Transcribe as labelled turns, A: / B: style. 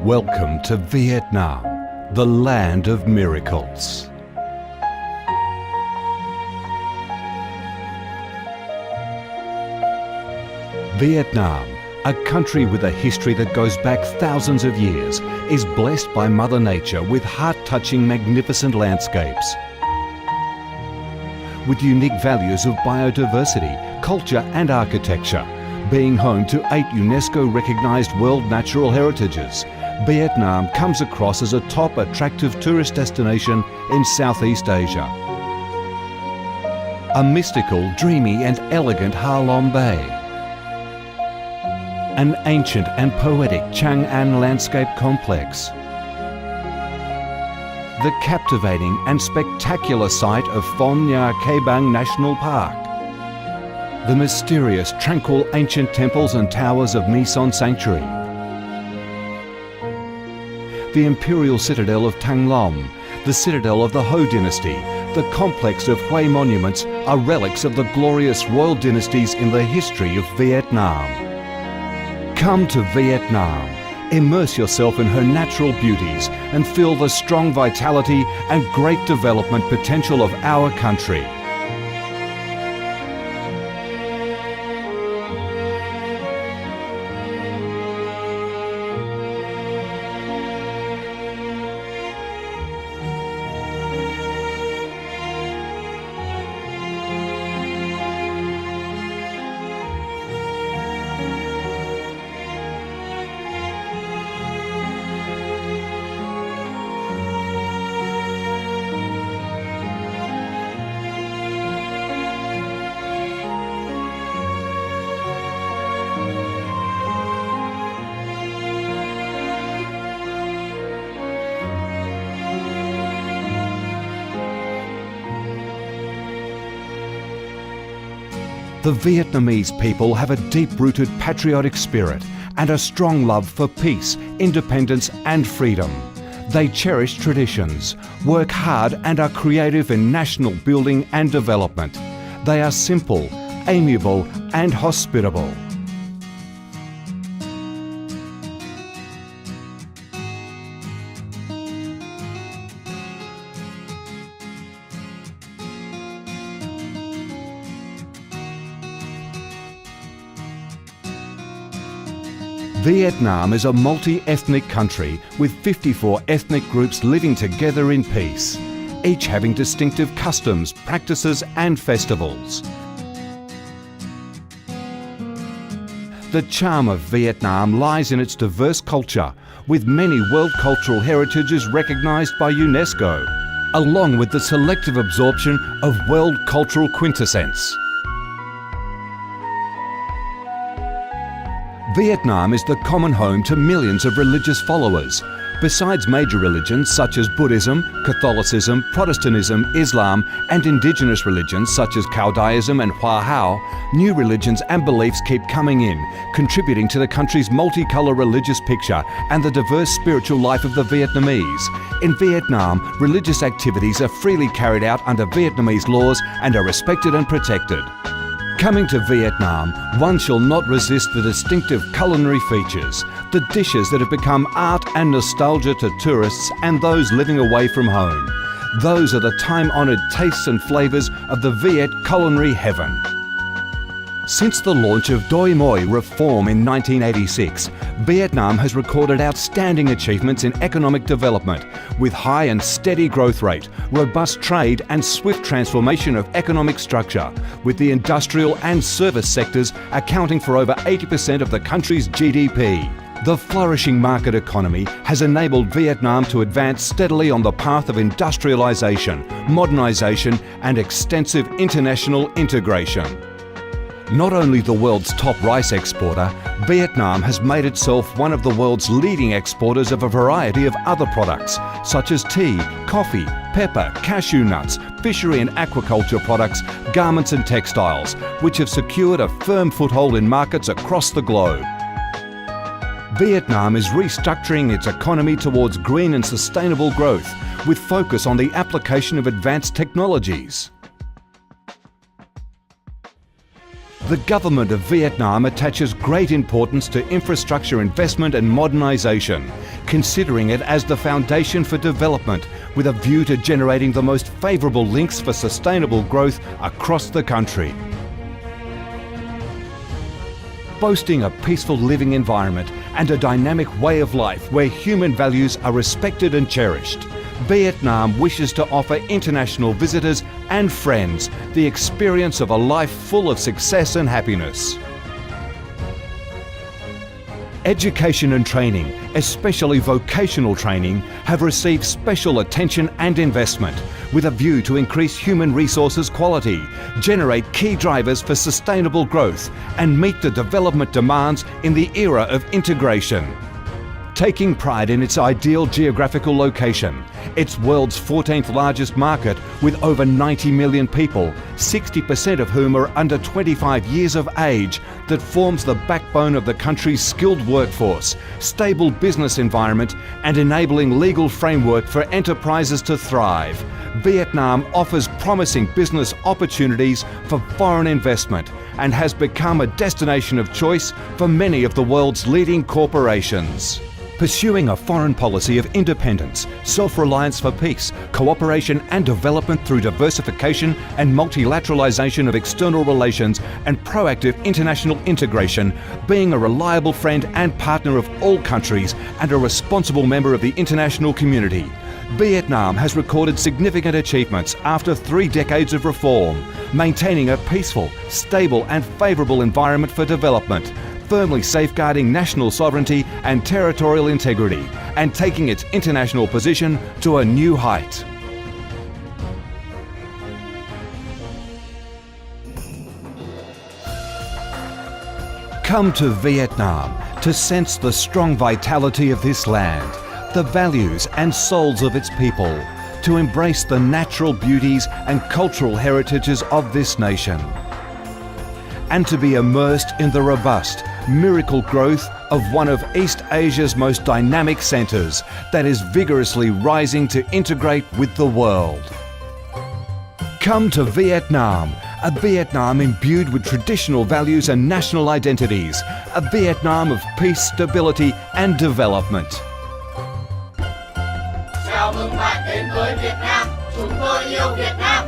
A: Welcome to Vietnam, the land of miracles. Vietnam, a country with a history that goes back thousands of years, is blessed by Mother Nature with heart-touching, magnificent landscapes. With unique values of biodiversity, culture and architecture, being home to 8 UNESCO-recognised World Natural Heritages, Vietnam comes across as a top attractive tourist destination in Southeast Asia. A mystical, dreamy and elegant Ha Long Bay. An ancient and poetic Chang An landscape complex. The captivating and spectacular site of Phong Nha Ke Bang National Park. The mysterious, tranquil ancient temples and towers of My Son Sanctuary. The imperial citadel of Thăng Long, the citadel of the Ho dynasty, the complex of Hue monuments are relics of the glorious royal dynasties in the history of Vietnam. Come to Vietnam, immerse yourself in her natural beauties and feel the strong vitality and great development potential of our country. The Vietnamese people have a deep-rooted patriotic spirit and a strong love for peace, independence and freedom. They cherish traditions, work hard and are creative in national building and development. They are simple, amiable and hospitable. Vietnam is a multi-ethnic country with 54 ethnic groups living together in peace, each having distinctive customs, practices and festivals. The charm of Vietnam lies in its diverse culture, with many World Cultural Heritages recognised by UNESCO, along with the selective absorption of World Cultural Quintessence. Vietnam is the common home to millions of religious followers. Besides major religions such as Buddhism, Catholicism, Protestantism, Islam and indigenous religions such as Caodaism and Hoa Hao, new religions and beliefs keep coming in, contributing to the country's multicolour religious picture and the diverse spiritual life of the Vietnamese. In Vietnam, religious activities are freely carried out under Vietnamese laws and are respected and protected. Coming to Vietnam, one shall not resist the distinctive culinary features, the dishes that have become art and nostalgia to tourists and those living away from home. Those are the time-honoured tastes and flavours of the Viet culinary heaven. Since the launch of Doi Moi reform in 1986, Vietnam has recorded outstanding achievements in economic development, with high and steady growth rate, robust trade and swift transformation of economic structure, with the industrial and service sectors accounting for over 80% of the country's GDP. The flourishing market economy has enabled Vietnam to advance steadily on the path of industrialisation, modernisation and extensive international integration. Not only the world's top rice exporter, Vietnam has made itself one of the world's leading exporters of a variety of other products, such as tea, coffee, pepper, cashew nuts, fishery and aquaculture products, garments and textiles, which have secured a firm foothold in markets across the globe. Vietnam is restructuring its economy towards green and sustainable growth, with focus on the application of advanced technologies. The government of Vietnam attaches great importance to infrastructure investment and modernisation, considering it as the foundation for development with a view to generating the most favourable links for sustainable growth across the country. Boasting a peaceful living environment and a dynamic way of life where human values are respected and cherished, Vietnam wishes to offer international visitors and friends the experience of a life full of success and happiness. Education and training, especially vocational training, have received special attention and investment with a view to increase human resources quality, generate key drivers for sustainable growth and meet the development demands in the era of integration. Taking pride in its ideal geographical location, its world's 14th largest market with over 90 million people, 60% of whom are under 25 years of age, that forms the backbone of the country's skilled workforce, stable business environment and enabling legal framework for enterprises to thrive, Vietnam offers promising business opportunities for foreign investment and has become a destination of choice for many of the world's leading corporations. Pursuing a foreign policy of independence, self-reliance for peace, cooperation and development through diversification and multilateralization of external relations and proactive international integration, being a reliable friend and partner of all countries and a responsible member of the international community, Vietnam has recorded significant achievements after 3 decades of reform, maintaining a peaceful, stable and favourable environment for development, firmly safeguarding national sovereignty and territorial integrity, and taking its international position to a new height. Come to Vietnam to sense the strong vitality of this land, the values and souls of its people, to embrace the natural beauties and cultural heritages of this nation, and to be immersed in the robust, miracle growth of one of East Asia's most dynamic centres that is vigorously rising to integrate with the world. Come to Vietnam, a Vietnam imbued with traditional values and national identities, a Vietnam of peace, stability and development.
B: Chào mừng bạn đến với Việt Nam, chúng tôi yêu Việt Nam.